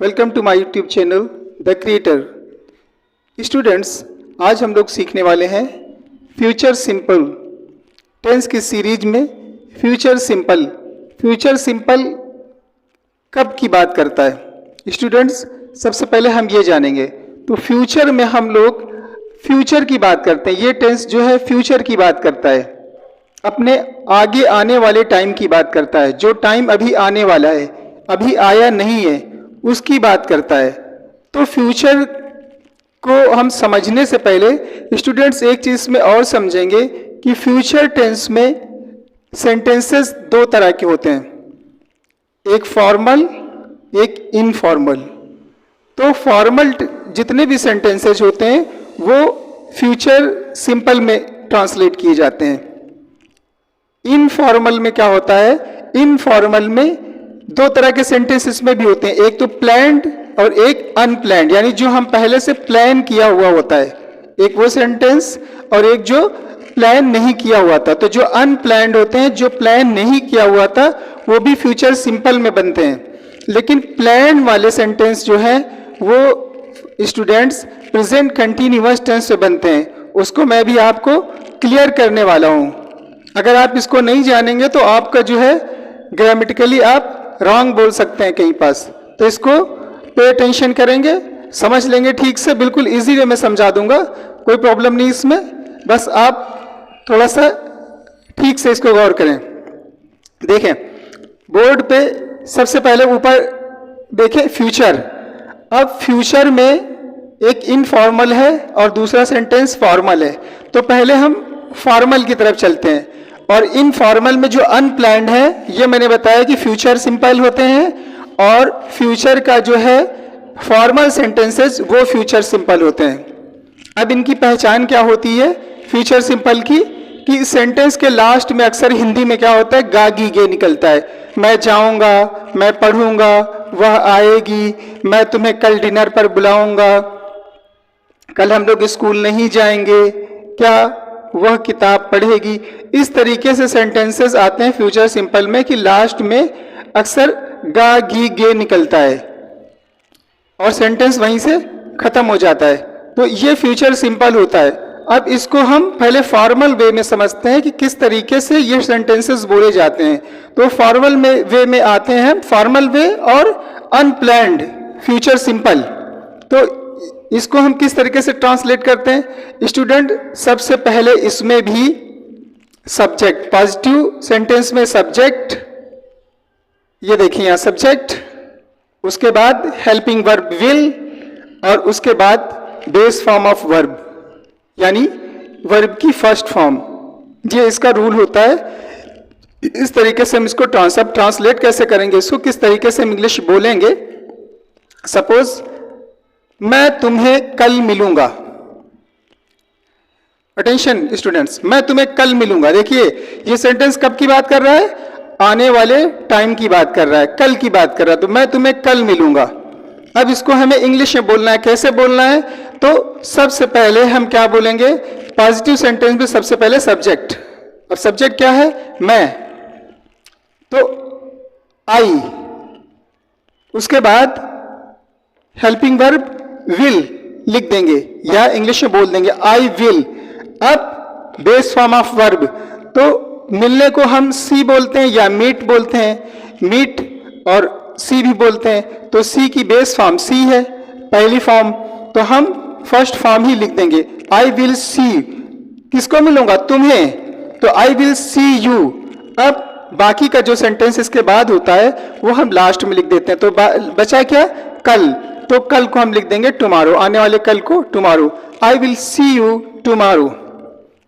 Welcome to my YouTube channel the creator. Students, आज हम लोग सीखने वाले हैं फ्यूचर सिंपल टेंस की सीरीज में। फ्यूचर सिंपल कब की बात करता है स्टूडेंट्स? सबसे पहले हम ये जानेंगे। तो फ्यूचर में हम लोग फ्यूचर की बात करते हैं। ये टेंस जो है फ्यूचर की बात करता है, अपने आगे आने वाले टाइम की बात करता है। जो टाइम अभी आने वाला है, अभी आया नहीं है, उसकी बात करता है। तो फ्यूचर को हम समझने से पहले स्टूडेंट्स एक चीज में और समझेंगे कि फ्यूचर टेंस में सेंटेंसेस दो तरह के होते हैं, एक फॉर्मल, एक इनफॉर्मल। तो फॉर्मल जितने भी सेंटेंसेस होते हैं वो फ्यूचर सिंपल में ट्रांसलेट किए जाते हैं। इनफॉर्मल में क्या होता है? इनफॉर्मल में दो तरह के सेंटेंसेस में भी होते हैं, एक तो प्लान्ड और एक अनप्लान्ड, यानी जो हम पहले से प्लान किया हुआ होता है, एक वो सेंटेंस, और एक जो प्लान नहीं किया हुआ था। तो जो अनप्लान्ड होते हैं, जो प्लान नहीं किया हुआ था, वो भी फ्यूचर सिंपल में बनते हैं। लेकिन प्लान वाले सेंटेंस जो है वो स्टूडेंट्स प्रेजेंट कंटिन्यूअस टेंस से बनते हैं। उसको मैं भी आपको क्लियर करने वाला हूं। अगर आप इसको नहीं जानेंगे तो आपका जो है ग्रामेटिकली आप रॉन्ग बोल सकते हैं कहीं पास। तो इसको पे अटेंशन करेंगे, समझ लेंगे ठीक से, बिल्कुल इजी वे में समझा दूंगा, कोई प्रॉब्लम नहीं इसमें। बस आप थोड़ा सा ठीक से इसको गौर करें। देखें बोर्ड पे सबसे पहले ऊपर देखें फ्यूचर। अब फ्यूचर में एक इनफॉर्मल है और दूसरा सेंटेंस फॉर्मल है। तो पहले हम फॉर्मल की तरफ चलते हैं। और इनफॉर्मल में जो अनप्लान्ड है, ये मैंने बताया कि फ्यूचर सिंपल होते हैं, और फ्यूचर का जो है फॉर्मल सेंटेंसेस वो फ्यूचर सिंपल होते हैं। अब इनकी पहचान क्या होती है फ्यूचर सिंपल की? कि सेंटेंस के लास्ट में अक्सर हिंदी में क्या होता है? गा गी गे निकलता है। मैं जाऊंगा, मैं पढ़ूंगा, वह आएगी, मैं तुम्हें कल डिनर पर बुलाऊंगा, कल हम लोग स्कूल नहीं जाएंगे, क्या वह किताब पढ़ेगी। इस तरीके से सेंटेंसेस आते हैं फ्यूचर सिंपल में कि लास्ट में अक्सर गा गी गे निकलता है और सेंटेंस वहीं से खत्म हो जाता है। तो ये फ्यूचर सिंपल होता है। अब इसको हम पहले फॉर्मल वे में समझते हैं कि किस तरीके से ये सेंटेंसेस बोले जाते हैं। तो फॉर्मल में वे में आते हैं, फॉर्मल वे और अनप्लान्ड फ्यूचर सिंपल। तो इसको हम किस तरीके से ट्रांसलेट करते हैं स्टूडेंट? सबसे पहले इसमें भी सब्जेक्ट, पॉजिटिव सेंटेंस में सब्जेक्ट, ये देखिए यहां सब्जेक्ट, उसके बाद हेल्पिंग वर्ब विल, और उसके बाद बेस फॉर्म ऑफ वर्ब, यानी वर्ब की फर्स्ट फॉर्म। ये इसका रूल होता है। इस तरीके से हम इसको ट्रांसलेट कैसे करेंगे, इसको किस तरीके से हम इंग्लिश बोलेंगे? सपोज मैं तुम्हें कल मिलूंगा। अटेंशन स्टूडेंट्स, मैं तुम्हें कल मिलूंगा। देखिए ये सेंटेंस कब की बात कर रहा है? आने वाले टाइम की बात कर रहा है, कल की बात कर रहा है। तो मैं तुम्हें कल मिलूंगा। अब इसको हमें इंग्लिश में बोलना है। कैसे बोलना है? तो सबसे पहले हम क्या बोलेंगे? पॉजिटिव सेंटेंस में सबसे पहले सब्जेक्ट। अब सब्जेक्ट क्या है? मैं। तो आई, उसके बाद हेल्पिंग वर्ब विल लिख देंगे या इंग्लिश में बोल देंगे आई विल। अब बेस फॉर्म ऑफ वर्ब, तो मिलने को हम सी बोलते हैं या मीट बोलते हैं, मीट और सी भी बोलते हैं। तो सी की बेस फॉर्म सी है, पहली फॉर्म, तो हम फर्स्ट फॉर्म ही लिख देंगे आई विल सी। किसको मिलूंगा? तुम्हें। तो आई विल सी यू। अब बाकी का जो सेंटेंस इसके बाद होता है वो हम लास्ट में लिख देते हैं। तो बचा क्या? कल। तो कल को हम लिख देंगे टुमारो, आने वाले कल को tomorrow. I will see you tomorrow.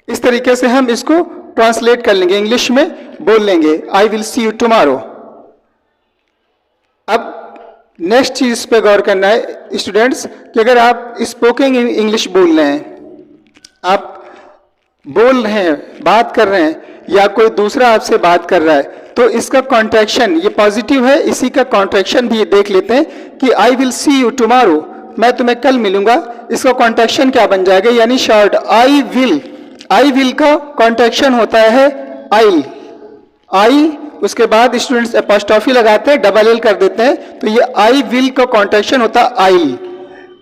इस तरीके से हम इसको ट्रांसलेट कर लेंगे, इंग्लिश में बोल लेंगे I will see you tomorrow. अब नेक्स्ट चीज इस पे गौर करना है स्टूडेंट्स कि अगर आप स्पोकन इंग्लिश बोल रहे हैं, आप बोल रहे हैं, बात कर रहे हैं, या कोई दूसरा आपसे बात कर रहा है, तो इसका कॉन्ट्रैक्शन, ये पॉजिटिव है, इसी का कॉन्ट्रैक्शन भी देख लेते हैं कि I will see you tomorrow, मैं तुम्हें कल मिलूंगा। इसका कॉन्ट्रैक्शन क्या बन जाएगा? यानी शॉर्ट आई विल का कॉन्ट्रैक्शन होता है आइल। आई उसके बाद स्टूडेंट्स एपोस्ट्रोफी लगाते हैं, डबल एल कर देते हैं, तो ये आई विल का कॉन्ट्रैक्शन होता है आइल।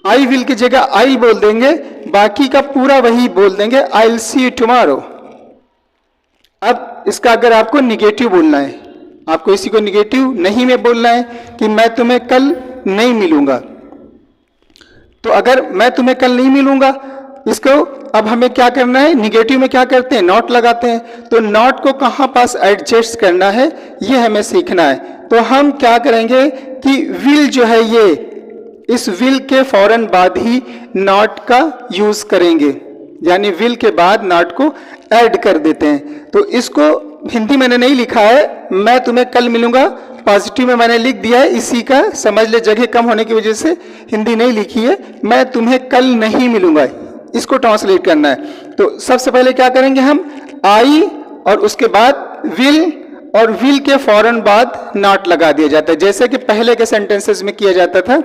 आई विल की जगह आइल बोल देंगे, बाकी का पूरा वही बोल देंगे I will see you tomorrow. अब इसका अगर आपको निगेटिव बोलना है, आपको इसी को निगेटिव नहीं में बोलना है कि मैं तुम्हें कल नहीं मिलूंगा, तो अगर मैं तुम्हें कल नहीं मिलूंगा, इसको अब हमें क्या करना है, निगेटिव में क्या करते हैं, नॉट लगाते हैं। तो नॉट को कहां पास एडजस्ट करना है ये हमें सीखना है। तो हम क्या करेंगे कि विल जो है ये, इस विल के फौरन बाद ही नॉट का यूज करेंगे, यानी विल के बाद नॉट को ऐड कर देते हैं। तो इसको हिंदी मैंने नहीं लिखा है, मैं तुम्हें कल मिलूंगा, पॉजिटिव में मैंने लिख दिया है, इसी का समझ ले जगह कम होने की वजह से हिंदी नहीं लिखी है, मैं तुम्हें कल नहीं मिलूंगा, इसको ट्रांसलेट करना है। तो सबसे पहले क्या करेंगे हम, आई और उसके बाद विल, और विल के फौरन बाद नॉट लगा दिया जाता है, जैसे कि पहले के सेंटेंसेस में किया जाता था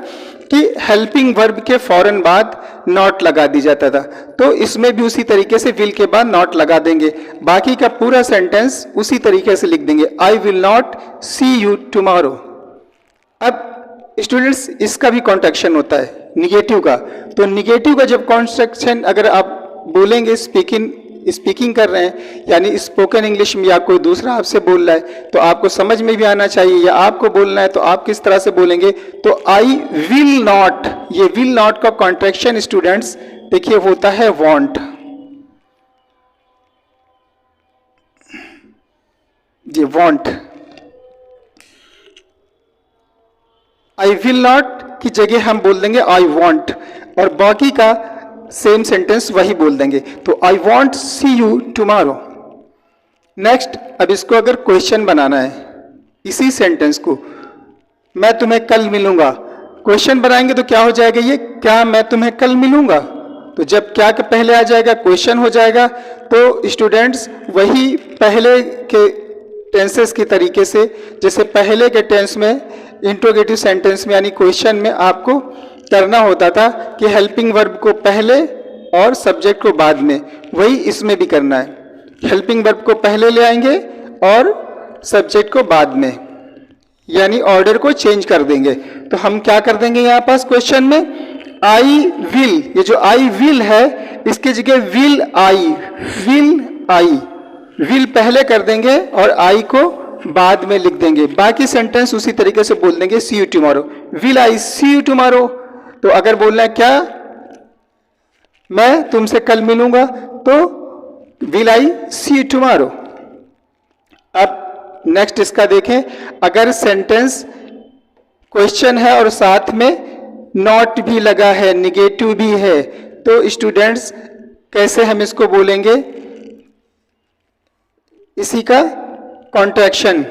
कि हेल्पिंग वर्ब के फौरन बाद नॉट लगा दी जाता था। तो इसमें भी उसी तरीके से विल के बाद नॉट लगा देंगे, बाकी का पूरा सेंटेंस उसी तरीके से लिख देंगे, I will not see you tomorrow. अब स्टूडेंट्स इसका भी कॉन्ट्रैक्शन होता है निगेटिव का। तो निगेटिव का जब कॉन्ट्रैक्शन अगर आप बोलेंगे, स्पीकिंग कर रहे हैं, यानी स्पोकन इंग्लिश में, या कोई दूसरा आपसे बोल रहा है, तो आपको समझ में भी आना चाहिए, या आपको बोलना है तो आप किस तरह से बोलेंगे। तो आई विल नॉट, ये विल नॉट का कॉन्ट्रैक्शन स्टूडेंट्स देखिए होता है वांट। ये वांट, आई विल नॉट की जगह हम बोल देंगे आई वांट, और बाकी का सेम सेंटेंस वही बोल देंगे। तो I won't see you tomorrow. Next, अब इसको अगर क्वेश्चन बनाना है, इसी सेंटेंस को, मैं तुम्हें कल मिलूंगा, क्वेश्चन बनाएंगे तो क्या हो जाएगा, ये क्या मैं तुम्हें कल मिलूंगा, तो जब क्या के पहले आ जाएगा क्वेश्चन हो जाएगा। तो स्टूडेंट्स वही पहले के टेंसेस के तरीके से, जैसे पहले के टेंस में इंट्रोगेटिव सेंटेंस में यानी क्वेश्चन में आपको करना होता था कि हेल्पिंग वर्ब को पहले और सब्जेक्ट को बाद में, वही इसमें भी करना है, हेल्पिंग वर्ब को पहले ले आएंगे और सब्जेक्ट को बाद में, यानी ऑर्डर को चेंज कर देंगे। तो हम क्या कर देंगे यहाँ पास क्वेश्चन में, आई विल, ये जो आई विल है इसके जगह विल आई, विल पहले कर देंगे और आई को बाद में लिख देंगे, बाकी सेंटेंस उसी तरीके से बोल देंगे see you tomorrow, will I see you tomorrow. तो अगर बोलना है क्या मैं तुमसे कल मिलूंगा, तो will I see you tomorrow. अब नेक्स्ट इसका देखें, अगर सेंटेंस क्वेश्चन है और साथ में नॉट भी लगा है, निगेटिव भी है, तो स्टूडेंट्स कैसे हम इसको बोलेंगे, इसी का कॉन्ट्रैक्शन,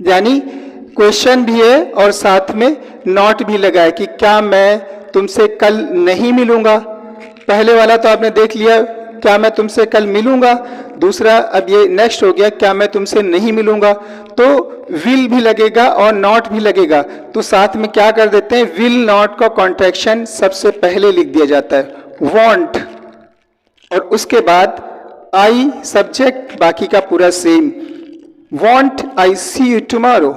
यानी क्वेश्चन भी है और साथ में नॉट भी लगा है कि क्या मैं तुमसे कल नहीं मिलूंगा। पहले वाला तो आपने देख लिया, क्या मैं तुमसे कल मिलूंगा, दूसरा अब ये नेक्स्ट हो गया क्या मैं तुमसे नहीं मिलूंगा। तो विल भी लगेगा और नॉट भी लगेगा, तो साथ में क्या कर देते हैं, विल नॉट का कॉन्ट्रैक्शन सबसे पहले लिख दिया जाता है, वांट, और उसके बाद आई सब्जेक्ट, बाकी का पूरा same, won't I see you tomorrow.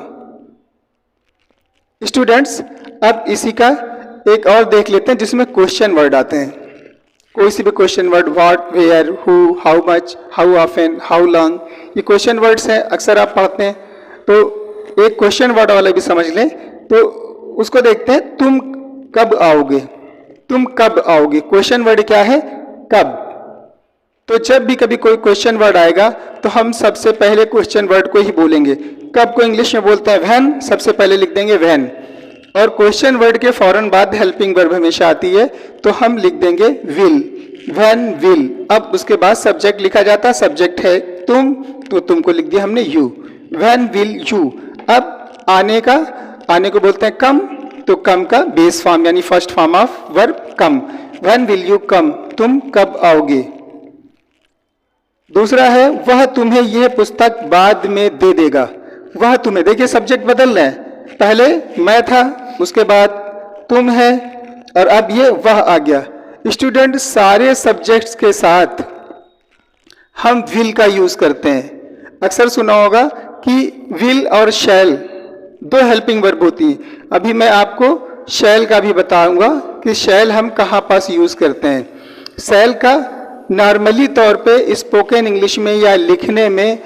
Students अब इसी का एक और देख लेते हैं जिसमें क्वेश्चन वर्ड आते हैं, कोई सी भी question word, what, where, who, how much, how often, how long, ये क्वेश्चन वर्ड्स हैं, अक्सर आप पढ़ते हैं। तो एक क्वेश्चन वर्ड वाला भी समझ लें, तो उसको देखते हैं, तुम कब आओगे, तुम कब आओगे, क्वेश्चन वर्ड क्या है, कब। तो जब भी कभी कोई क्वेश्चन वर्ड आएगा तो हम सबसे पहले क्वेश्चन वर्ड को ही बोलेंगे। कब को इंग्लिश में बोलते हैं व्हेन, सबसे पहले लिख देंगे व्हेन, और क्वेश्चन वर्ड के फौरन बाद हेल्पिंग वर्ब हमेशा आती है, तो हम लिख देंगे विल, व्हेन विल। अब उसके बाद सब्जेक्ट लिखा जाता है, सब्जेक्ट है तुम, तो तुमको लिख दिया हमने यू, व्हेन विल यू। अब आने को बोलते हैं कम, तो कम का बेस फॉर्म यानी first form of verb come, when will you come, तुम कब आओगे। दूसरा है वह तुम्हें यह पुस्तक बाद में दे देगा, वह तुम्हें, देखिए सब्जेक्ट बदल रहे हैं, पहले मैं था, उसके बाद तुम है, और अब ये वह आ गया। स्टूडेंट सारे सब्जेक्ट्स के साथ हम विल का यूज करते हैं, अक्सर सुना होगा कि विल और शैल दो हेल्पिंग वर्ब होती हैं। अभी मैं आपको शैल का भी बताऊंगा कि शैल हम कहाँ पास यूज करते हैं। शैल का नॉर्मली तौर पे स्पोकन इंग्लिश में या लिखने में,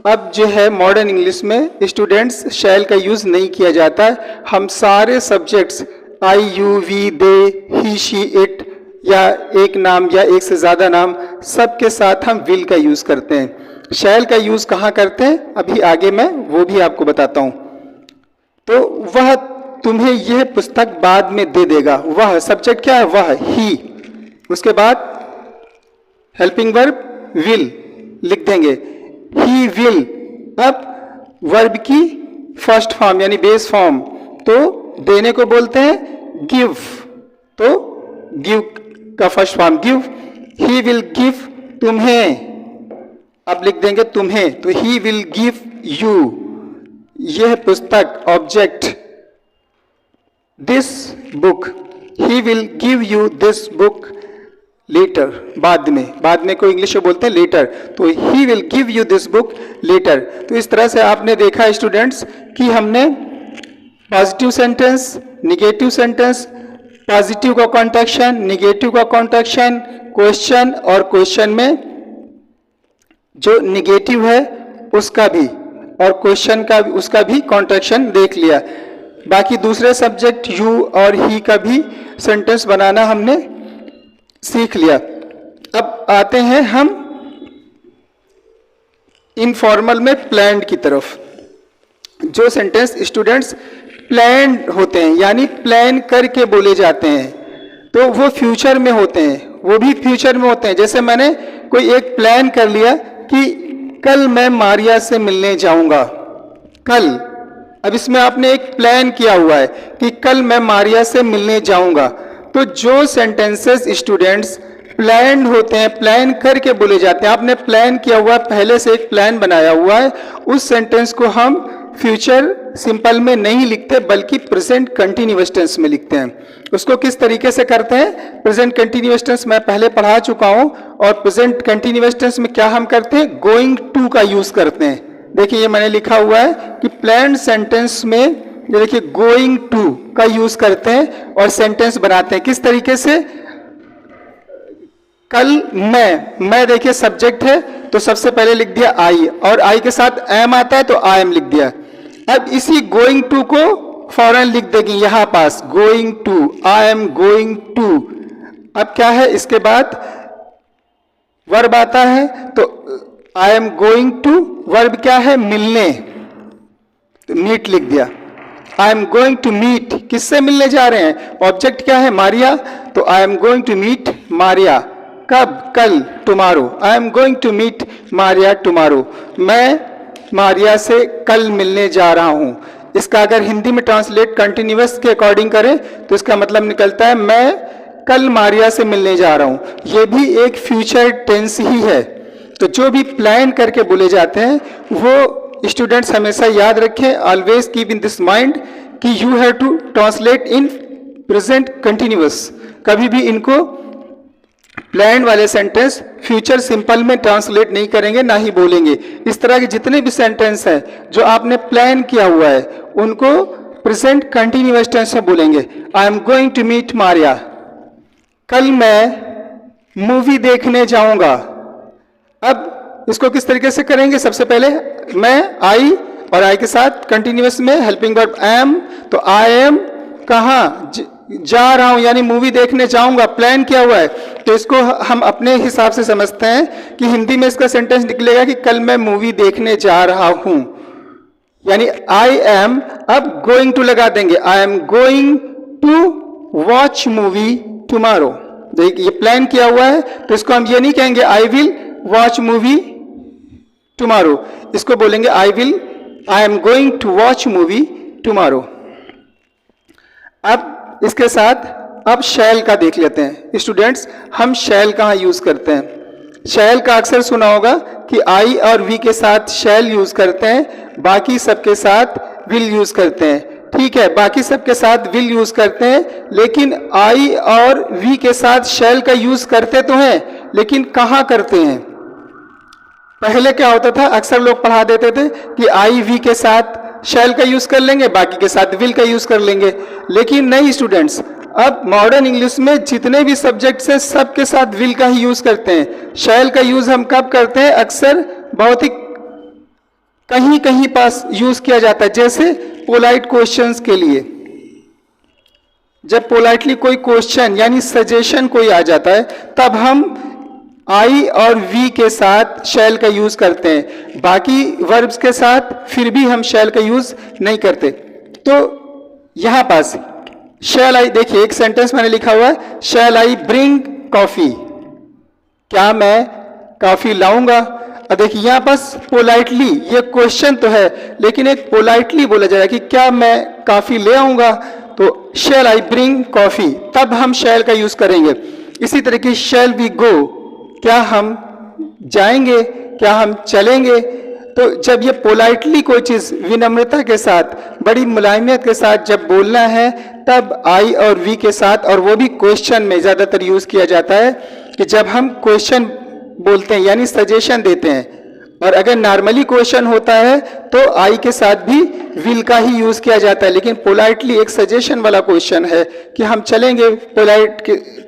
अब जो है मॉडर्न इंग्लिश में स्टूडेंट्स शैल का यूज नहीं किया जाता है। हम सारे subjects I you we they he she it या एक नाम या एक से ज्यादा नाम सबके साथ हम विल का यूज करते हैं। शैल का यूज कहाँ करते हैं अभी आगे मैं वो भी आपको बताता हूं। तो वह तुम्हें यह पुस्तक बाद में दे देगा। वह सब्जेक्ट क्या है, वह ही, उसके बाद हेल्पिंग वर्ब विल लिख देंगे, ही विल। अब वर्ब की फर्स्ट फॉर्म यानी बेस फॉर्म, तो देने को बोलते हैं गिव, तो गिव का first form give, he will give तुम्हें। अब लिख देंगे तुम्हें, तो ही विल गिव यू, यह पुस्तक object, this book, he will give you this book later, बाद में को इंग्लिश में बोलते हैं लेटर, तो he will give you this book later. तो इस तरह से आपने देखा स्टूडेंट्स कि हमने positive sentence, negative sentence, positive का कॉन्ट्रैक्शन, निगेटिव का कॉन्ट्रैक्शन, क्वेश्चन और क्वेश्चन में जो निगेटिव है उसका भी और क्वेश्चन का उसका भी कॉन्ट्रैक्शन देख लिया। बाकी दूसरे सब्जेक्ट यू और ही का भी सेंटेंस बनाना हमने सीख लिया। अब आते हैं हम इनफॉर्मल में प्लान्ड की तरफ। जो सेंटेंस स्टूडेंट्स प्लान्ड होते हैं यानी प्लान करके बोले जाते हैं, तो वो फ्यूचर में होते हैं, वो भी फ्यूचर में होते हैं। जैसे मैंने कोई एक प्लान कर लिया कि कल मैं मारिया से मिलने जाऊंगा, कल। अब इसमें आपने एक प्लान किया हुआ है कि कल मैं मारिया से मिलने जाऊंगा। तो जो सेंटेंसेस स्टूडेंट्स प्लान होते हैं, प्लान करके बोले जाते हैं, आपने प्लान किया हुआ पहले से एक प्लान बनाया हुआ है, उस सेंटेंस को हम फ्यूचर सिंपल में नहीं लिखते बल्कि प्रेजेंट कंटिन्यूअस टेंस में लिखते हैं। उसको किस तरीके से करते हैं, प्रेजेंट कंटिन्यूअस टेंस मैं पहले पढ़ा चुका हूं। और प्रेजेंट कंटिन्यूअस टेंस में क्या हम करते हैं, गोइंग टू का यूज करते हैं। देखिए ये मैंने लिखा हुआ है कि प्लान्ड सेंटेंस में ये देखिए गोइंग टू का यूज करते हैं और सेंटेंस बनाते हैं। किस तरीके से, कल मैं देखिए सब्जेक्ट है तो सबसे पहले लिख दिया आई, और आई के साथ एम आता है तो आई एम लिख दिया। अब इसी गोइंग टू को फौरन लिख देगी यहां पास, going to, I am going to. अब क्या है, इसके बाद वर्ब आता है तो I am going to, verb क्या है, मिलने, तो मीट लिख दिया। I am going to meet, किससे मिलने जा रहे हैं, ऑब्जेक्ट क्या है, मारिया, तो I am going to meet Maria. कब, कल, tomorrow, I am going to meet Maria tomorrow, मैं मारिया से कल मिलने जा रहा हूं। इसका अगर हिंदी में ट्रांसलेट कंटिन्यूअस के अकॉर्डिंग करें तो इसका मतलब निकलता है मैं कल मारिया से मिलने जा रहा हूं। यह भी एक फ्यूचर टेंस ही है। तो जो भी प्लान करके बोले जाते हैं वो स्टूडेंट्स हमेशा याद रखें, always keep in this mind कि you have to translate in present continuous. कभी भी इनको प्लान वाले सेंटेंस फ्यूचर सिंपल में ट्रांसलेट नहीं करेंगे, ना ही बोलेंगे। इस तरह के जितने भी सेंटेंस हैं जो आपने प्लान किया हुआ है उनको प्रेजेंट कंटिन्यूअस टेंस में बोलेंगे। I am going to meet Maria, कल मैं मूवी देखने जाऊंगा। अब इसको किस तरीके से करेंगे, सबसे पहले मैं आई और आई के साथ कंटिन्यूअस में हेल्पिंग वर्ब एम, तो आई एम कहाँ जा रहा हूं यानी मूवी देखने जाऊंगा, प्लान किया हुआ है। तो इसको हम अपने हिसाब से समझते हैं कि हिंदी में इसका सेंटेंस निकलेगा कि कल मैं मूवी देखने जा रहा हूं, यानी आई एम, अब गोइंग टू लगा देंगे, I am going to watch movie tomorrow. देखिए ये प्लान किया हुआ है तो इसको हम ये नहीं कहेंगे I will watch movie tomorrow, इसको बोलेंगे I am going to watch movie tomorrow. अब इसके साथ अब शैल का देख लेते हैं स्टूडेंट्स। हम शैल कहाँ यूज करते हैं, शैल का अक्सर सुना होगा कि आई और वी के साथ शैल यूज करते हैं, बाकी सबके साथ विल यूज करते हैं। ठीक है, बाकी सबके साथ विल यूज करते हैं, लेकिन आई और वी के साथ शैल का यूज करते तो हैं, लेकिन कहाँ करते हैं, पहले क्या होता था, अक्सर लोग पढ़ा देते थे कि आई वी के साथ शैल का यूज कर लेंगे, बाकी के साथ विल का यूज कर लेंगे। लेकिन नहीं स्टूडेंट्स, अब मॉडर्न इंग्लिश में जितने भी सब्जेक्ट्स हैं सबके साथ विल का ही यूज करते हैं। शैल का यूज हम कब करते हैं, अक्सर बहुत ही कहीं कहीं पास यूज किया जाता है, जैसे पोलाइट क्वेश्चंस के लिए। जब पोलाइटली कोई क्वेश्चन यानी सजेशन कोई आ जाता है तब हम आई और वी के साथ शैल का यूज करते हैं, बाकी वर्ब्स के साथ फिर भी हम शैल का यूज नहीं करते। तो यहां पास शैल आई, देखिए एक सेंटेंस मैंने लिखा हुआ है, शैल आई ब्रिंग कॉफी, क्या मैं कॉफी लाऊंगा। अब देखिए यहां पास पोलाइटली, ये क्वेश्चन तो है लेकिन एक पोलाइटली बोला जा रहा है कि क्या मैं कॉफी ले आऊंगा, तो शैल आई ब्रिंग कॉफी, तब हम शैल का यूज करेंगे। इसी तरीके शैल वी गो, क्या हम जाएंगे, क्या हम चलेंगे। तो जब ये पोलाइटली कोई चीज विनम्रता के साथ, बड़ी मुलायमियत के साथ जब बोलना है तब आई और वी के साथ, और वो भी क्वेश्चन में ज्यादातर यूज किया जाता है कि जब हम क्वेश्चन बोलते हैं यानी सजेशन देते हैं। और अगर नॉर्मली क्वेश्चन होता है तो आई के साथ भी विल का ही यूज किया जाता है, लेकिन पोलाइटली एक सजेशन वाला क्वेश्चन है कि हम चलेंगे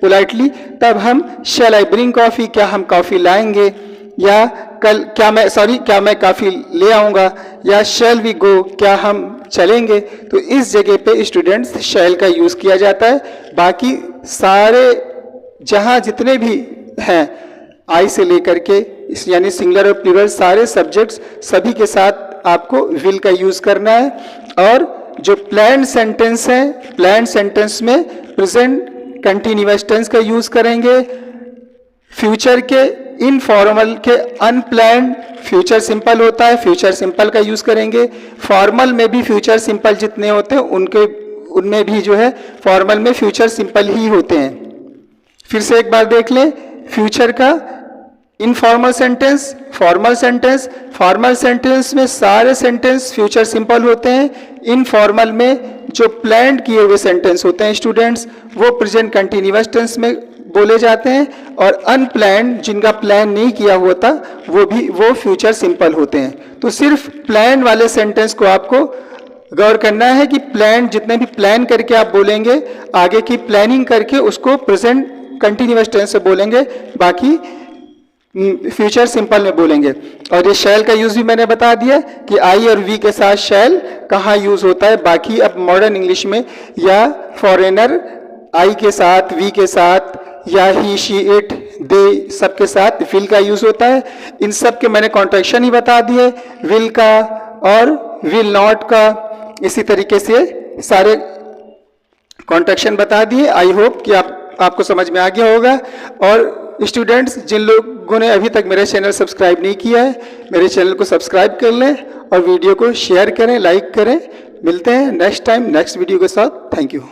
पोलाइटली, तब हम शैल आई ब्रिंग कॉफी, क्या हम कॉफी लाएंगे, या कल क्या मैं कॉफी ले आऊंगा, या शैल वी गो, क्या हम चलेंगे। तो इस जगह पे स्टूडेंट्स शैल का यूज किया जाता है। बाकी सारे जहां जितने भी हैं आई से लेकर के यानी सिंगुलर और प्लूरल सारे सब्जेक्ट्स, सभी के साथ आपको विल का यूज करना है। और जो प्लान्ड सेंटेंस है, प्लान्ड सेंटेंस में प्रेजेंट कंटिन्यूअस टेंस का यूज करेंगे, फ्यूचर के इनफॉर्मल के अनप्लान्ड फ्यूचर सिंपल होता है, फ्यूचर सिंपल का यूज करेंगे। फॉर्मल में भी फ्यूचर सिंपल जितने होते हैं उनमें भी जो है फॉर्मल में फ्यूचर सिंपल ही होते हैं। फिर से एक बार देख लें, फ्यूचर का informal sentence, formal sentence, formal sentence में सारे सेंटेंस फ्यूचर सिंपल होते हैं। इनफॉर्मल में जो प्लान्ड किए हुए सेंटेंस होते हैं स्टूडेंट्स, वो प्रेजेंट कंटिन्यूअस टेंस में बोले जाते हैं, और अनप्लान्ड जिनका प्लान नहीं किया हुआ था वो फ्यूचर सिंपल होते हैं। तो सिर्फ प्लान वाले सेंटेंस को आपको गौर करना है कि प्लान, जितने भी प्लान करके आप बोलेंगे, आगे की प्लानिंग करके उसको प्रेजेंट कंटिन्यूअस टेंस से बोलेंगे, बाकी फ्यूचर सिंपल में बोलेंगे। और ये शैल का यूज भी मैंने बता दिया कि आई और वी के साथ शैल कहाँ यूज होता है। बाकी अब मॉडर्न इंग्लिश में या फॉरेनर आई के साथ, वी के साथ, या ही, शी, इट, दे, सबके साथ विल का यूज होता है। इन सब के मैंने कॉन्ट्रैक्शन ही बता दिए, विल का और विल नॉट का, इसी तरीके से सारे कॉन्ट्रैक्शन बता दिए। आई होप कि आपको समझ में आ गया होगा। और स्टूडेंट्स, जिन लोगों ने अभी तक मेरा चैनल सब्सक्राइब नहीं किया है, मेरे चैनल को सब्सक्राइब कर लें और वीडियो को शेयर करें, लाइक करें। मिलते हैं नेक्स्ट टाइम नेक्स्ट वीडियो के साथ। Thank you.